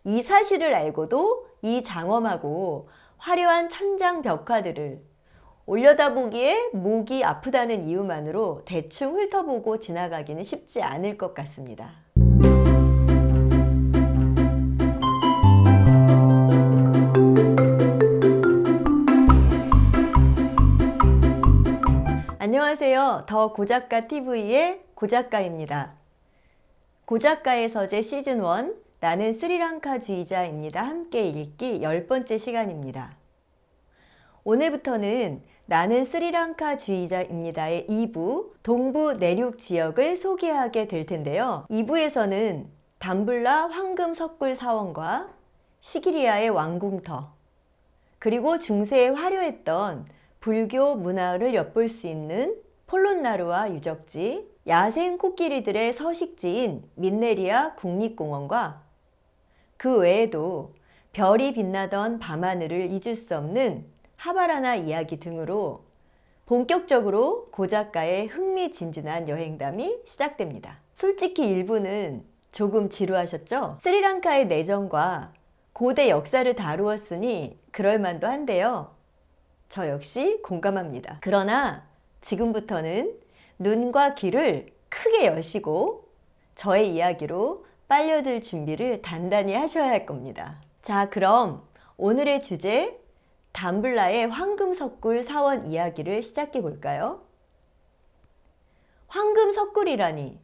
이 사실을 알고도 이 장엄하고 화려한 천장 벽화들을 올려다보기에 목이 아프다는 이유만으로 대충 훑어보고 지나가기는 쉽지 않을 것 같습니다. 안녕하세요. 더 고작가 TV의 고작가입니다. 고작가의 서재 시즌1 나는 스리랑카주의자입니다. 함께 읽기 10번째 시간입니다. 오늘부터는 나는 스리랑카주의자입니다의 2부 동부 내륙 지역을 소개하게 될 텐데요. 2부에서는 담블라 황금 석굴 사원과 시기리아의 왕궁터, 그리고 중세에 화려했던 불교 문화를 엿볼 수 있는 폴론나루와 유적지, 야생 코끼리들의 서식지인 민네리아 국립공원과 그 외에도 별이 빛나던 밤하늘을 잊을 수 없는 하바라나 이야기 등으로 본격적으로 고작가의 흥미진진한 여행담이 시작됩니다. 솔직히 일부는 조금 지루하셨죠? 스리랑카의 내정과 고대 역사를 다루었으니 그럴만도 한데요. 저 역시 공감합니다. 그러나 지금부터는 눈과 귀를 크게 여시고 저의 이야기로 빨려들 준비를 단단히 하셔야 할 겁니다. 자, 그럼 오늘의 주제 담블라의 황금석굴 사원 이야기를 시작해 볼까요? 황금석굴이라니,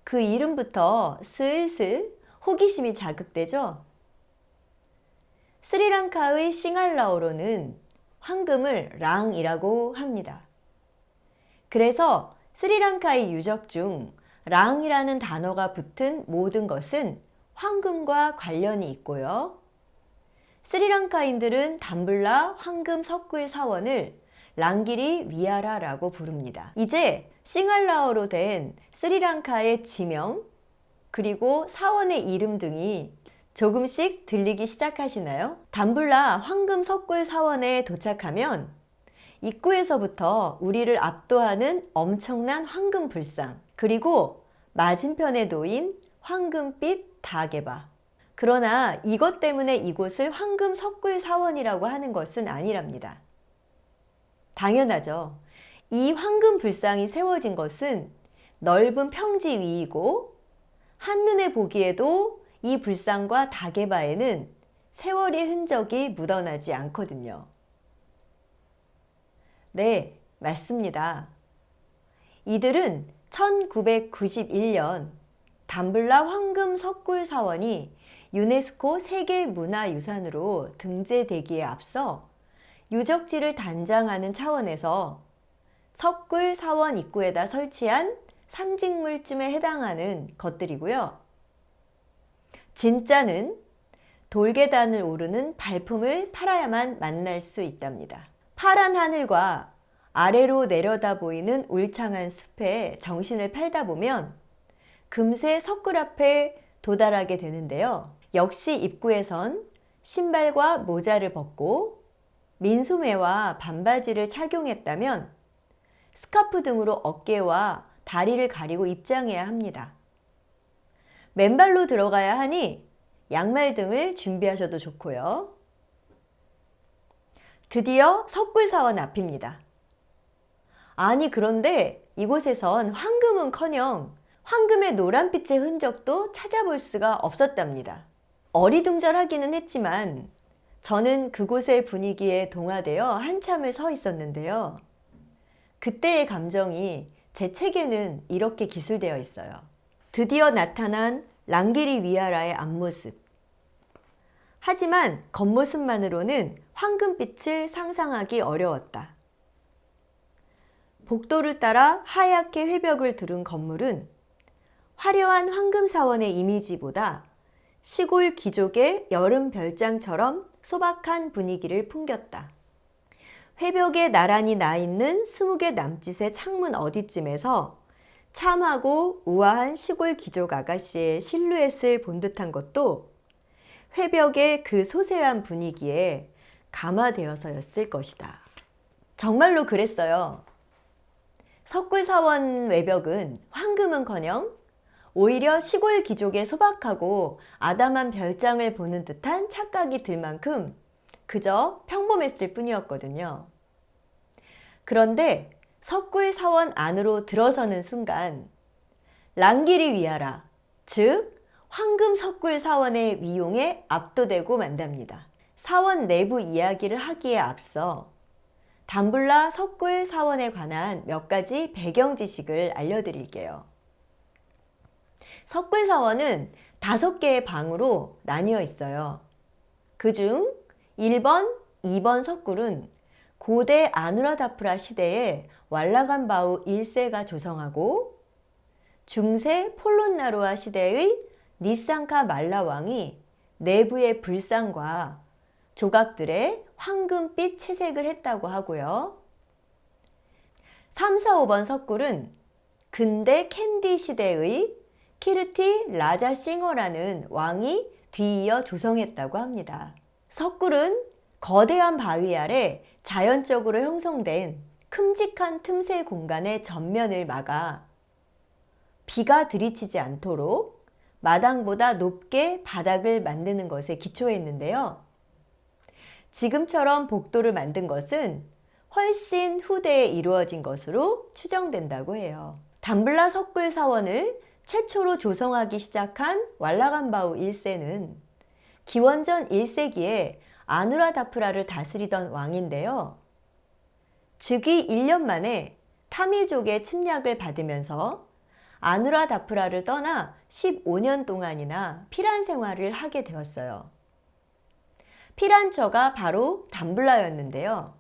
그 이름부터 슬슬 호기심이 자극되죠? 스리랑카의 싱할라어로는 황금을 랑이라고 합니다. 그래서 스리랑카의 유적 중 랑이라는 단어가 붙은 모든 것은 황금과 관련이 있고요. 스리랑카인들은 담블라 황금 석굴 사원을 랑기리 위아라라고 부릅니다. 이제 싱할라어로 된 스리랑카의 지명, 그리고 사원의 이름 등이 조금씩 들리기 시작하시나요? 담블라 황금 석굴 사원에 도착하면 입구에서부터 우리를 압도하는 엄청난 황금 불상, 그리고 맞은편에 놓인 황금빛 다게바. 그러나 이것 때문에 이곳을 황금 석굴 사원이라고 하는 것은 아니랍니다. 당연하죠. 이 황금 불상이 세워진 것은 넓은 평지 위이고 한눈에 보기에도 이 불상과 다게바에는 세월의 흔적이 묻어나지 않거든요. 네, 맞습니다. 이들은 1991년 담블라 황금 석굴 사원이 유네스코 세계문화유산으로 등재되기에 앞서 유적지를 단장하는 차원에서 석굴 사원 입구에다 설치한 상징물쯤에 해당하는 것들이고요. 진짜는 돌계단을 오르는 발품을 팔아야만 만날 수 있답니다. 파란 하늘과 아래로 내려다 보이는 울창한 숲에 정신을 팔다 보면 금세 석굴 앞에 도달하게 되는데요. 역시 입구에선 신발과 모자를 벗고 민소매와 반바지를 착용했다면 스카프 등으로 어깨와 다리를 가리고 입장해야 합니다. 맨발로 들어가야 하니 양말 등을 준비하셔도 좋고요. 드디어 석굴사원 앞입니다. 아니, 그런데 이곳에선 황금은커녕 황금의 노란빛의 흔적도 찾아볼 수가 없었답니다. 어리둥절하기는 했지만 저는 그곳의 분위기에 동화되어 한참을 서 있었는데요. 그때의 감정이 제 책에는 이렇게 기술되어 있어요. 드디어 나타난 랑기리 위아라의 앞모습. 하지만 겉모습만으로는 황금빛을 상상하기 어려웠다. 복도를 따라 하얗게 회벽을 두른 건물은 화려한 황금사원의 이미지보다 시골 귀족의 여름 별장처럼 소박한 분위기를 풍겼다. 회벽에 나란히 나 있는 20개 남짓의 창문 어디쯤에서 참하고 우아한 시골 귀족 아가씨의 실루엣을 본 듯한 것도 회벽의 그 소세한 분위기에 감화되어서였을 것이다. 정말로 그랬어요. 석굴사원 외벽은 황금은커녕 오히려 시골 귀족의 소박하고 아담한 별장을 보는 듯한 착각이 들 만큼 그저 평범했을 뿐이었거든요. 그런데 석굴 사원 안으로 들어서는 순간 랑길이 위하라, 즉 황금 석굴 사원의 위용에 압도되고 만답니다. 사원 내부 이야기를 하기에 앞서 담블라 석굴 사원에 관한 몇 가지 배경 지식을 알려드릴게요. 석굴 사원은 5개의 방으로 나뉘어 있어요. 그중 1번, 2번 석굴은 고대 아누라다프라 시대에 왈라간바우 1세가 조성하고 중세 폴론나루아 시대의 니상카 말라 왕이 내부의 불상과 조각들에 황금빛 채색을 했다고 하고요. 3, 4, 5번 석굴은 근대 캔디 시대의 키르티 라자 싱어라는 왕이 뒤이어 조성했다고 합니다. 석굴은 거대한 바위 아래 자연적으로 형성된 큼직한 틈새 공간의 전면을 막아 비가 들이치지 않도록 마당보다 높게 바닥을 만드는 것에 기초했는데요. 지금처럼 복도를 만든 것은 훨씬 후대에 이루어진 것으로 추정된다고 해요. 담블라 석굴 사원을 최초로 조성하기 시작한 왈라간바우 1세는 기원전 1세기에 아누라다프라를 다스리던 왕인데요. 즉위 1년 만에 타밀족의 침략을 받으면서 아누라다프라를 떠나 15년 동안이나 피란 생활을 하게 되었어요. 피란처가 바로 담블라였는데요.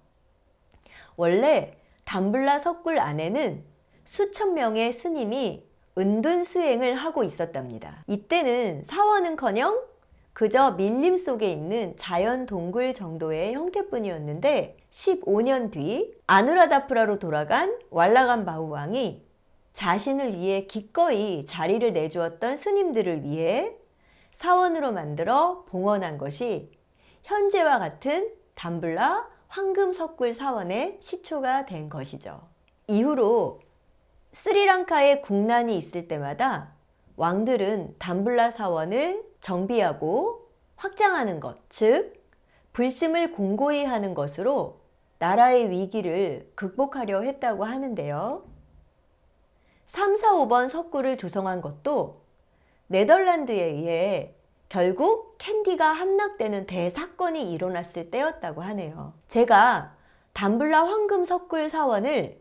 원래 담블라 석굴 안에는 수천 명의 스님이 은둔 수행을 하고 있었답니다. 이때는 사원은커녕 그저 밀림 속에 있는 자연 동굴 정도의 형태뿐이었는데 15년 뒤 아누라다프라로 돌아간 왈라간바우 왕이 자신을 위해 기꺼이 자리를 내주었던 스님들을 위해 사원으로 만들어 봉헌한 것이 현재와 같은 담블라 황금 석굴 사원의 시초가 된 것이죠. 이후로 스리랑카에 국난이 있을 때마다 왕들은 담블라 사원을 정비하고 확장하는 것, 즉 불심을 공고히 하는 것으로 나라의 위기를 극복하려 했다고 하는데요. 3, 4, 5번 석굴을 조성한 것도 네덜란드에 의해 결국 캔디가 함락되는 대사건이 일어났을 때였다고 하네요. 제가 담블라 황금 석굴 사원을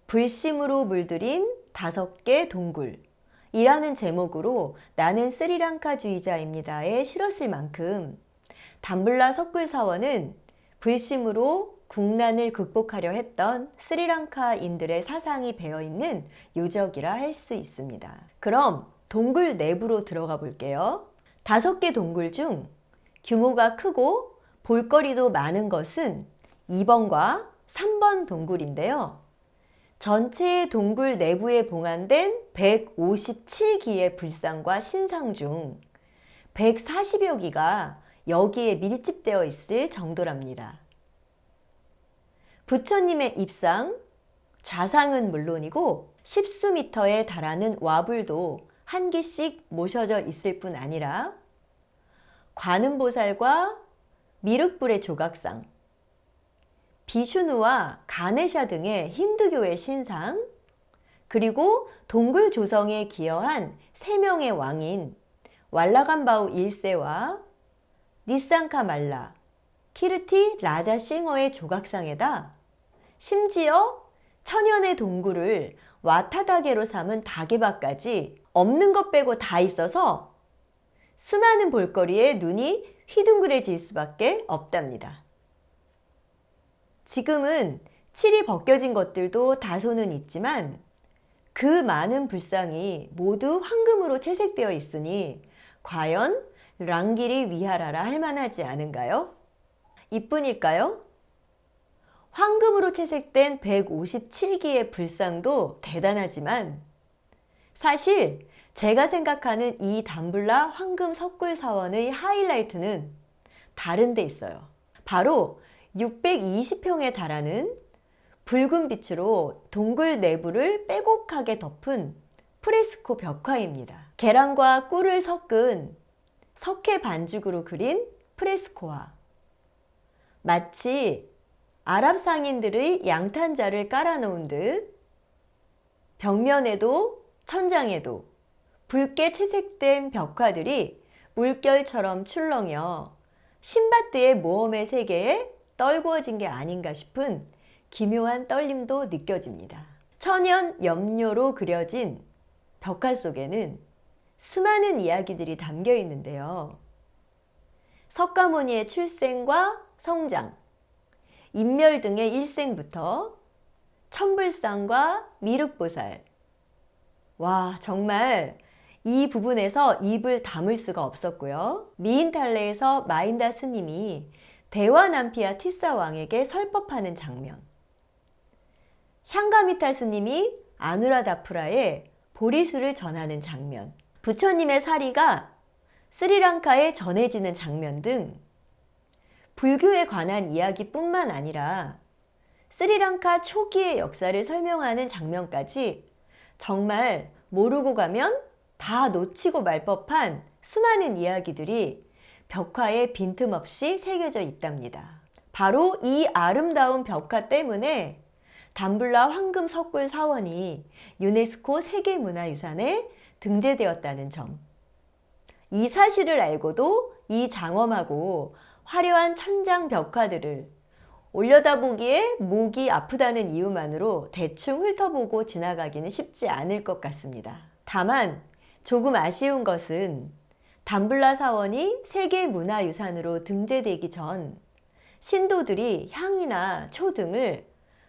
불심으로 물들인 5개 동굴 이라는 제목으로 나는 스리랑카주의자입니다에 실었을 만큼 담블라 석굴 사원은 불심으로 국난을 극복하려 했던 스리랑카인들의 사상이 배어있는 요적이라 할 수 있습니다. 그럼 동굴 내부로 들어가 볼게요. 5개 동굴 중 규모가 크고 볼거리도 많은 것은 2번과 3번 동굴인데요. 전체의 동굴 내부에 봉안된 157기의 불상과 신상 중 140여 기가 여기에 밀집되어 있을 정도랍니다. 부처님의 입상, 좌상은 물론이고 10수미터에 달하는 와불도 한 기씩 모셔져 있을 뿐 아니라 관음보살과 미륵불의 조각상, 비슈누와 가네샤 등의 힌두교의 신상, 그리고 동굴 조성에 기여한 3명의 왕인 왈라간바우 1세와 니상카 말라, 키르티 라자 싱어의 조각상에다 심지어 천연의 동굴을 와타다게로 삼은 다게바까지 없는 것 빼고 다 있어서 수많은 볼거리에 눈이 휘둥그레질 수밖에 없답니다. 지금은 칠이 벗겨진 것들도 다소는 있지만 그 많은 불상이 모두 황금으로 채색되어 있으니 과연 랑기리 위하라라 할 만하지 않은가요? 이뿐일까요? 황금으로 채색된 157기의 불상도 대단하지만 사실 제가 생각하는 이 담블라 황금 석굴 사원의 하이라이트는 다른 데 있어요. 바로 620평에 달하는 붉은 빛으로 동굴 내부를 빼곡하게 덮은 프레스코 벽화입니다. 계란과 꿀을 섞은 석회 반죽으로 그린 프레스코화. 마치 아랍 상인들의 양탄자를 깔아놓은 듯 벽면에도 천장에도 붉게 채색된 벽화들이 물결처럼 출렁여 신밧드의 모험의 세계에 떨구어진 게 아닌가 싶은 기묘한 떨림도 느껴집니다. 천연 염료로 그려진 벽화 속에는 수많은 이야기들이 담겨 있는데요. 석가모니의 출생과 성장, 인멸 등의 일생부터 천불상과 미륵보살. 와, 정말 이 부분에서 입을 다물 수가 없었고요. 미인탈레에서 마인다 스님이 대화남피아 티사 왕에게 설법하는 장면. 샹가미타 스님이 아누라다푸라에 보리수를 전하는 장면. 부처님의 사리가 스리랑카에 전해지는 장면 등 불교에 관한 이야기뿐만 아니라 스리랑카 초기의 역사를 설명하는 장면까지 정말 모르고 가면 다 놓치고 말 법한 수많은 이야기들이 벽화에 빈틈없이 새겨져 있답니다. 바로 이 아름다운 벽화 때문에 담블라 황금 석굴 사원이 유네스코 세계문화유산에 등재되었다는 점. 이 사실을 알고도 이 장엄하고 화려한 천장 벽화들을 올려다보기에 목이 아프다는 이유만으로 대충 훑어보고 지나가기는 쉽지 않을 것 같습니다. 다만 조금 아쉬운 것은 담블라 사원이 세계문화유산으로 등재되기 전 신도들이 향이나 초 등을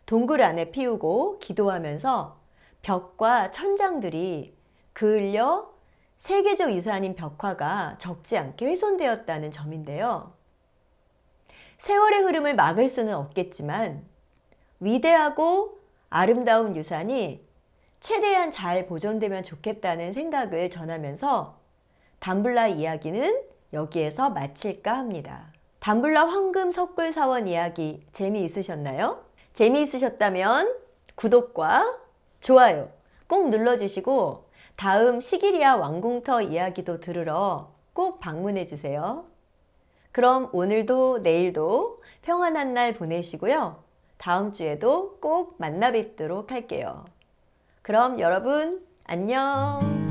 동굴 안에 피우고 기도하면서 벽과 천장들이 그을려 세계적 유산인 벽화가 적지 않게 훼손되었다는 점인데요. 세월의 흐름을 막을 수는 없겠지만 위대하고 아름다운 유산이 최대한 잘 보존되면 좋겠다는 생각을 전하면서 담블라 이야기는 여기에서 마칠까 합니다. 담블라 황금 석굴 사원 이야기 재미있으셨나요? 재미있으셨다면 구독과 좋아요 꼭 눌러주시고 다음 시기리아 왕궁터 이야기도 들으러 꼭 방문해 주세요. 그럼 오늘도 내일도 평안한 날 보내시고요. 다음 주에도 꼭 만나 뵙도록 할게요. 그럼 여러분 안녕.